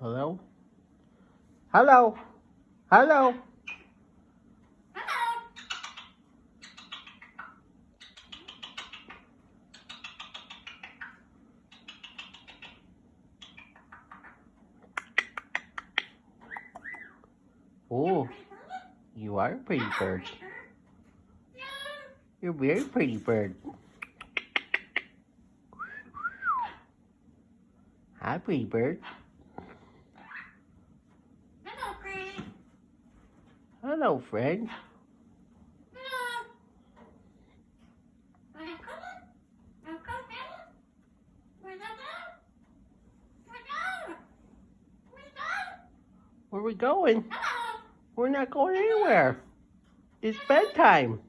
Hello? Hello? Hello? Oh, you are a pretty bird. You're a very pretty bird. Hi, pretty bird. Hello, Frank. Hello, friend. Hello. Are you coming? Are you coming? Where's that dog? Where's that? Where's that? Where are we going? Hello. We're not going anywhere. It's bedtime.